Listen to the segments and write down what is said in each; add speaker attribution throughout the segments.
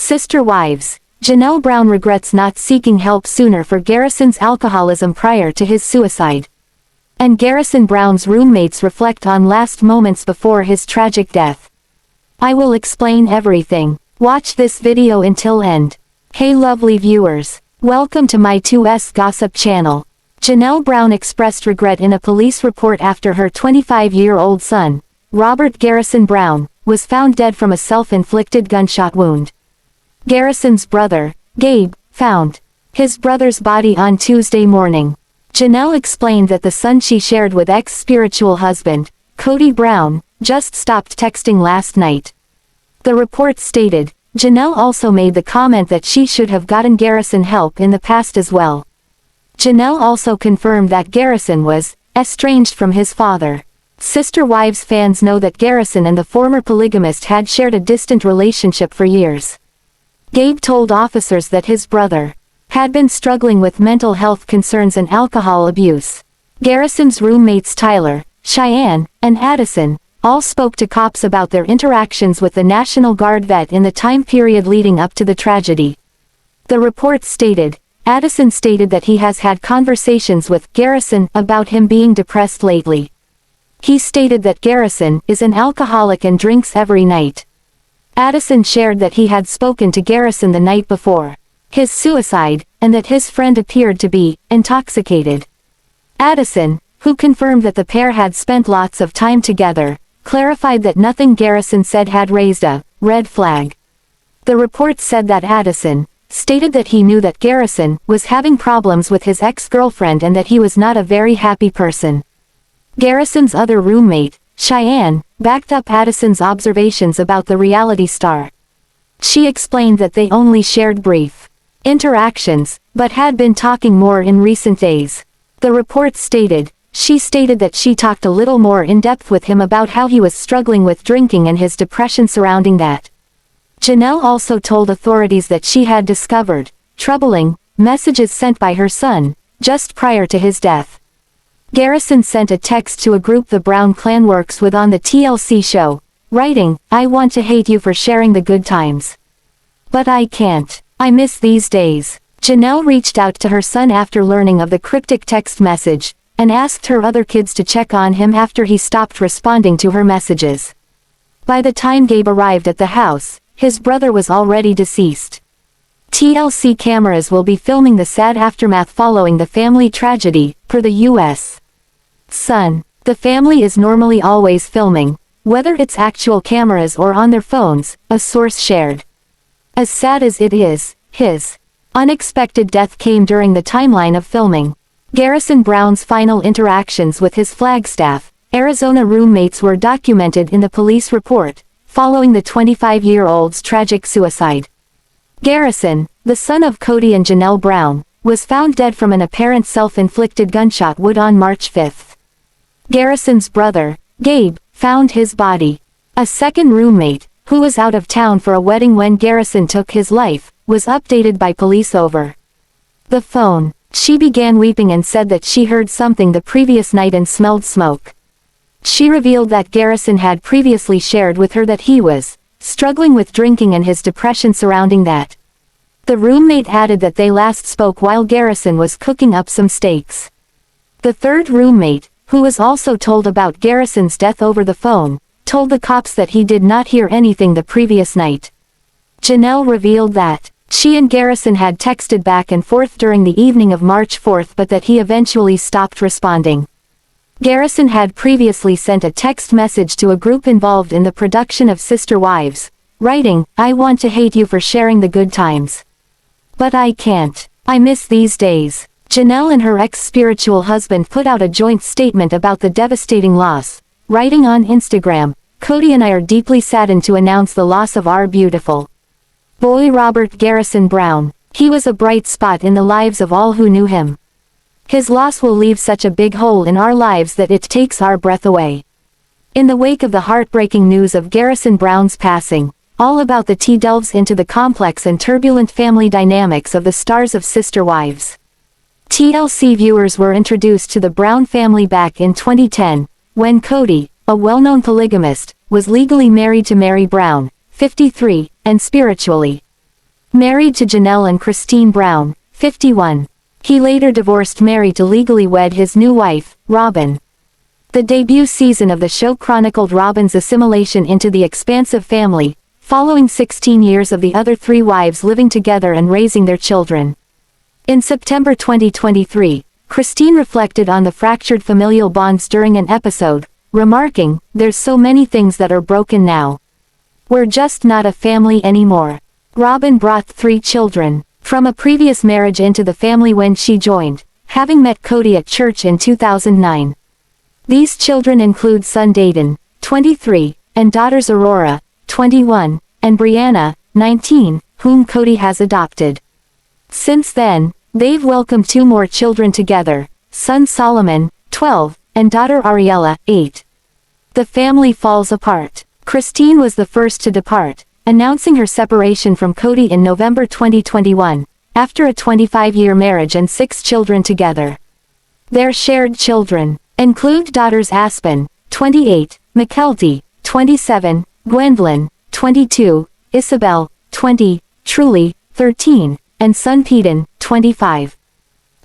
Speaker 1: Sister wives. Janelle Brown regrets not seeking help sooner for Garrison's alcoholism prior to his suicide. And Garrison Brown's roommates reflect on last moments before his tragic death. I will explain everything. Watch this video until end. Hey lovely viewers. Welcome to my 2S Gossip channel. Janelle Brown expressed regret in a police report after her 25-year-old son, Robert Garrison Brown, was found dead from a self-inflicted gunshot wound. Garrison's brother, Gabe, found his brother's body on Tuesday morning. Janelle explained that the son she shared with ex-spiritual husband, Kody Brown, just stopped texting last night. The report stated, Janelle also made the comment that she should have gotten Garrison help in the past as well. Janelle also confirmed that Garrison was estranged from his father. Sister Wives fans know that Garrison and the former polygamist had shared a distant relationship for years. Gabe told officers that his brother had been struggling with mental health concerns and alcohol abuse. Garrison's roommates Tyler, Cheyenne, and Addison all spoke to cops about their interactions with the National Guard vet in the time period leading up to the tragedy. The report stated, Addison stated that he has had conversations with Garrison about him being depressed lately. He stated that Garrison is an alcoholic and drinks every night. Addison shared that he had spoken to Garrison the night before his suicide, and that his friend appeared to be intoxicated. Addison, who confirmed that the pair had spent lots of time together, clarified that nothing Garrison said had raised a red flag. The report said that Addison stated that he knew that Garrison was having problems with his ex-girlfriend and that he was not a very happy person. Garrison's other roommate, Cheyenne, backed up Addison's observations about the reality star. She explained that they only shared brief interactions, but had been talking more in recent days. The report stated, she stated that she talked a little more in depth with him about how he was struggling with drinking and his depression surrounding that. Janelle also told authorities that she had discovered troubling messages sent by her son just prior to his death. Garrison sent a text to a group the Brown clan works with on the TLC show, writing, I want to hate you for sharing the good times. But I can't. I miss these days. Janelle reached out to her son after learning of the cryptic text message, and asked her other kids to check on him after he stopped responding to her messages. By the time Gabe arrived at the house, his brother was already deceased. TLC cameras will be filming the sad aftermath following the family tragedy, per the U.S. Sun. The family is normally always filming, whether it's actual cameras or on their phones, a source shared. As sad as it is, his unexpected death came during the timeline of filming. Garrison Brown's final interactions with his Flagstaff, Arizona roommates were documented in the police report, following the 25-year-old's tragic suicide. Garrison, the son of Kody and Janelle Brown, was found dead from an apparent self-inflicted gunshot wound on March 5. Garrison's brother, Gabe, found his body. A second roommate, who was out of town for a wedding when Garrison took his life, was updated by police over the phone. She began weeping and said that she heard something the previous night and smelled smoke. She revealed that Garrison had previously shared with her that he was struggling with drinking and his depression surrounding that. The roommate added that they last spoke while Garrison was cooking up some steaks. The third roommate, who was also told about Garrison's death over the phone, told the cops that he did not hear anything the previous night. Janelle revealed that she and Garrison had texted back and forth during the evening of March 4 but that he eventually stopped responding. Garrison had previously sent a text message to a group involved in the production of Sister Wives, writing, I want to hate you for sharing the good times. But I can't. I miss these days. Janelle and her ex-spiritual husband put out a joint statement about the devastating loss, writing on Instagram, Kody and I are deeply saddened to announce the loss of our beautiful boy Robert Garrison Brown. He was a bright spot in the lives of all who knew him. His loss will leave such a big hole in our lives that it takes our breath away. In the wake of the heartbreaking news of Garrison Brown's passing, All About the Tea delves into the complex and turbulent family dynamics of the stars of Sister Wives. TLC viewers were introduced to the Brown family back in 2010, when Kody, a well-known polygamist, was legally married to Meri Brown, 53, and spiritually Married to Janelle and Christine Brown, 51. He later divorced Meri to legally wed his new wife, Robyn. The debut season of the show chronicled Robyn's assimilation into the expansive family, following 16 years of the other 3 wives living together and raising their children. In September 2023, Christine reflected on the fractured familial bonds during an episode, remarking, "There's so many things that are broken now. We're just not a family anymore." Robyn brought 3 children from a previous marriage into the family when she joined, having met Kody at church in 2009. These children include son Paedon, 23, and daughters Aurora, 21, and Brianna, 19, whom Kody has adopted. Since then, they've welcomed 2 more children together, son Solomon, 12, and daughter Ariella, 8. The family falls apart. Christine was the first to depart, announcing her separation from Kody in November 2021, after a 25-year marriage and 6 children together. Their shared children include daughters Aspyn, 28, Mykelti, 27, Gwendlyn, 22, Ysabel, 20, Truely, 13, and son Paedon, 25.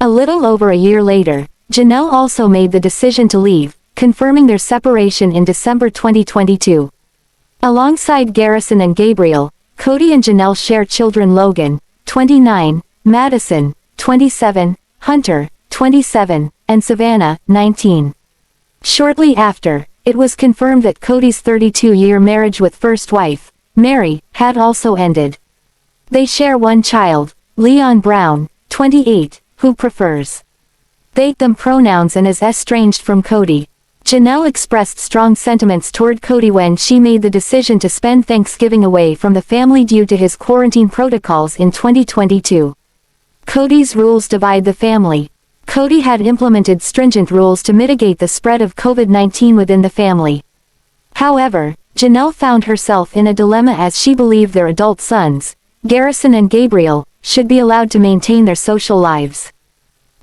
Speaker 1: A little over a year later, Janelle also made the decision to leave, confirming their separation in December 2022. Alongside Garrison and Gabriel, Kody and Janelle share children Logan, 29, Madison, 27, Hunter, 27, and Savanah, 19. Shortly after, it was confirmed that Kody's 32-year marriage with first wife, Meri, had also ended. They share 1 child, Leon Brown, 28, who prefers they/them pronouns and is estranged from Kody. Janelle expressed strong sentiments toward Kody when she made the decision to spend Thanksgiving away from the family due to his quarantine protocols in 2022. Kody's rules divide the family. Kody had implemented stringent rules to mitigate the spread of COVID-19 within the family. However, Janelle found herself in a dilemma as she believed their adult sons, Garrison and Gabriel, should be allowed to maintain their social lives.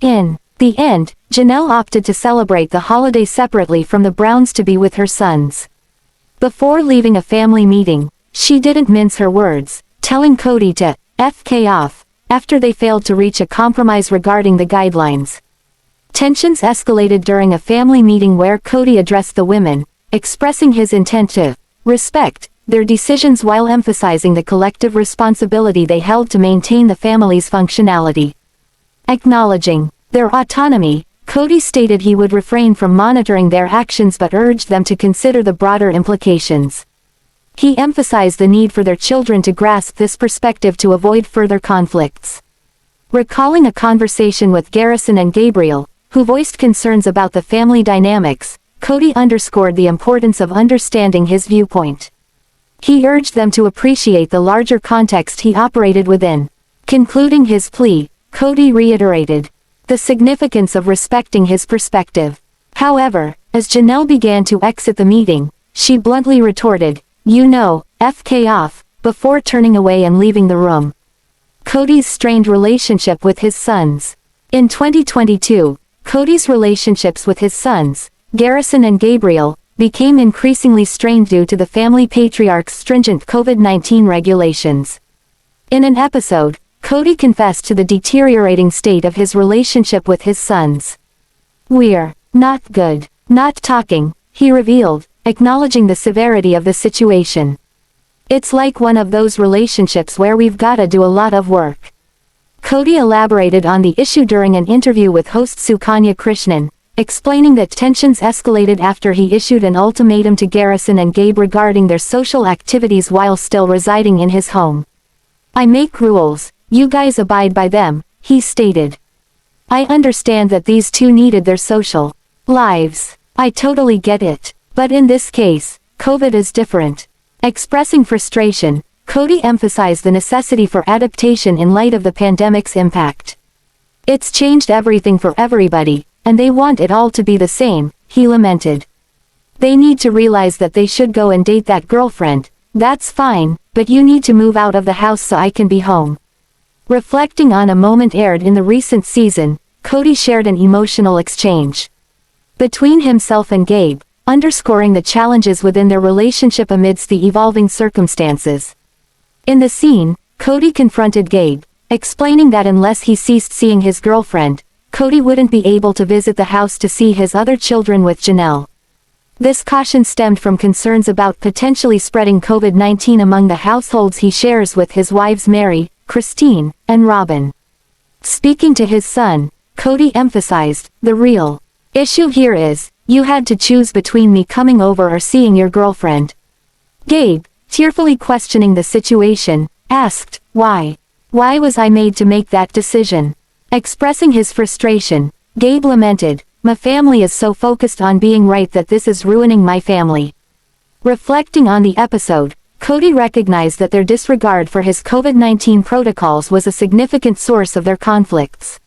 Speaker 1: In the end, Janelle opted to celebrate the holiday separately from the Browns to be with her sons. Before leaving a family meeting, she didn't mince her words, telling Kody to "FK off," after they failed to reach a compromise regarding the guidelines. Tensions escalated during a family meeting where Kody addressed the women, expressing his intent to respect their decisions while emphasizing the collective responsibility they held to maintain the family's functionality. Acknowledging their autonomy, Kody stated he would refrain from monitoring their actions but urged them to consider the broader implications. He emphasized the need for their children to grasp this perspective to avoid further conflicts. Recalling a conversation with Garrison and Gabriel, who voiced concerns about the family dynamics, Kody underscored the importance of understanding his viewpoint. He urged them to appreciate the larger context he operated within. Concluding his plea, Kody reiterated the significance of respecting his perspective. However, as Janelle began to exit the meeting, she bluntly retorted, "You know, FK off," before turning away and leaving the room. Kody's strained relationship with his sons. In 2022, Kody's relationships with his sons, Garrison and Gabriel, became increasingly strained due to the family patriarch's stringent COVID-19 regulations. In an episode, Kody confessed to the deteriorating state of his relationship with his sons. "We're not good, not talking," he revealed, acknowledging the severity of the situation. "It's like one of those relationships where we've gotta do a lot of work." Kody elaborated on the issue during an interview with host Sukanya Krishnan, explaining that tensions escalated after he issued an ultimatum to Garrison and Gabe regarding their social activities while still residing in his home. "I make rules, you guys abide by them," he stated. "I understand that these 2 needed their social lives. I totally get it. But in this case, COVID is different." Expressing frustration, Kody emphasized the necessity for adaptation in light of the pandemic's impact. "It's changed everything for everybody, and they want it all to be the same," he lamented. "They need to realize that they should go and date that girlfriend. That's fine, but you need to move out of the house so I can be home." Reflecting on a moment aired in the recent season, Kody shared an emotional exchange between himself and Gabe, underscoring the challenges within their relationship amidst the evolving circumstances. In the scene, Kody confronted Gabe, explaining that unless he ceased seeing his girlfriend, Kody wouldn't be able to visit the house to see his other children with Janelle. This caution stemmed from concerns about potentially spreading COVID-19 among the households he shares with his wives Meri, Christine, and Robyn. Speaking to his son, Kody emphasized, "The real issue here is, you had to choose between me coming over or seeing your girlfriend." Gabe, tearfully questioning the situation, asked, "Why? Why was I made to make that decision?" Expressing his frustration, Gabe lamented, "My family is so focused on being right that this is ruining my family." Reflecting on the episode, Kody recognized that their disregard for his COVID-19 protocols was a significant source of their conflicts.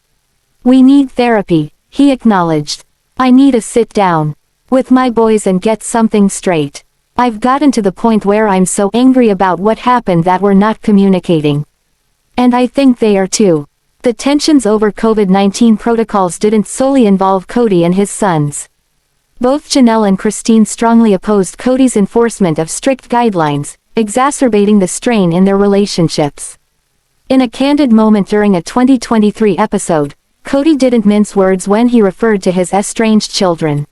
Speaker 1: "We need therapy," he acknowledged. "I need to sit down with my boys and get something straight. I've gotten to the point where I'm so angry about what happened that we're not communicating. And I think they are too." The tensions over COVID-19 protocols didn't solely involve Kody and his sons. Both Janelle and Christine strongly opposed Kody's enforcement of strict guidelines, exacerbating the strain in their relationships. In a candid moment during a 2023 episode, Kody didn't mince words when he referred to his estranged children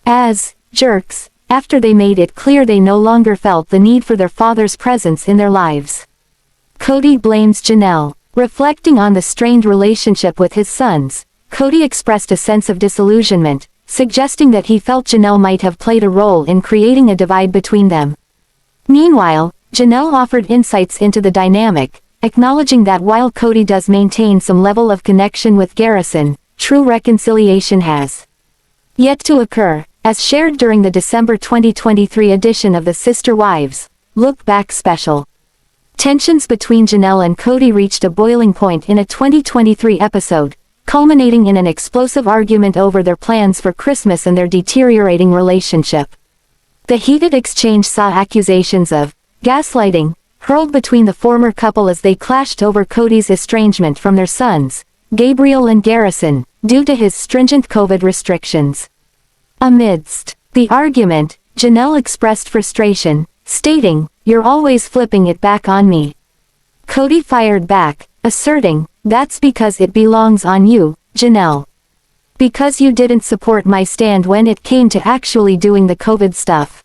Speaker 1: as jerks, after they made it clear they no longer felt the need for their father's presence in their lives. Kody blames Janelle. Reflecting on the strained relationship with his sons, Kody expressed a sense of disillusionment, suggesting that he felt Janelle might have played a role in creating a divide between them. Meanwhile, Janelle offered insights into the dynamic, acknowledging that while Kody does maintain some level of connection with Garrison, true reconciliation has yet to occur, as shared during the December 2023 edition of the Sister Wives Look Back special. Tensions between Janelle and Kody reached a boiling point in a 2023 episode, culminating in an explosive argument over their plans for Christmas and their deteriorating relationship. The heated exchange saw accusations of gaslighting hurled between the former couple as they clashed over Kody's estrangement from their sons, Gabriel and Garrison, due to his stringent COVID restrictions. Amidst the argument, Janelle expressed frustration, stating, "You're always flipping it back on me." Kody fired back, asserting, "That's because it belongs on you, Janelle. Because you didn't support my stand when it came to actually doing the COVID stuff."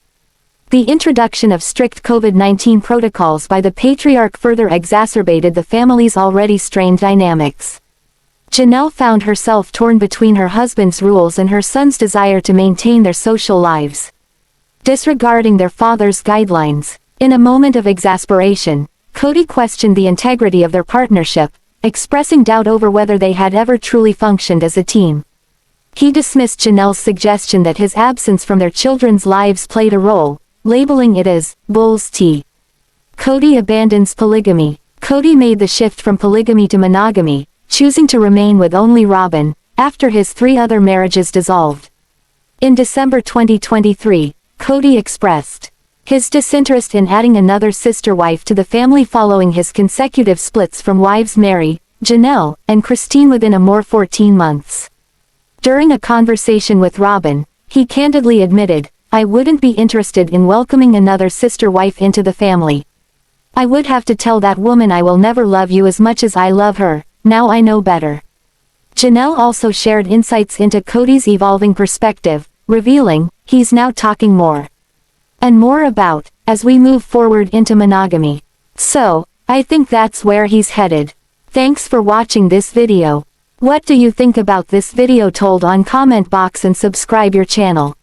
Speaker 1: The introduction of strict COVID-19 protocols by the patriarch further exacerbated the family's already strained dynamics. Janelle found herself torn between her husband's rules and her son's desire to maintain their social lives, disregarding their father's guidelines. In a moment of exasperation, Kody questioned the integrity of their partnership, expressing doubt over whether they had ever truly functioned as a team. He dismissed Janelle's suggestion that his absence from their children's lives played a role, labeling it as bull's tea. Kody abandons polygamy. Kody made the shift from polygamy to monogamy, choosing to remain with only Robyn, after his 3 other marriages dissolved. In December 2023, Kody expressed his disinterest in adding another sister wife to the family following his consecutive splits from wives Meri, Janelle, and Christine within a mere 14 months. During a conversation with Robyn, he candidly admitted, "I wouldn't be interested in welcoming another sister wife into the family. I would have to tell that woman I will never love you as much as I love her, now I know better." Janelle also shared insights into Kody's evolving perspective, revealing, he's now talking more and more about, as we move forward into monogamy. So, I think that's where he's headed. Thanks for watching this video. What do you think about this video? Told on comment box and subscribe your channel.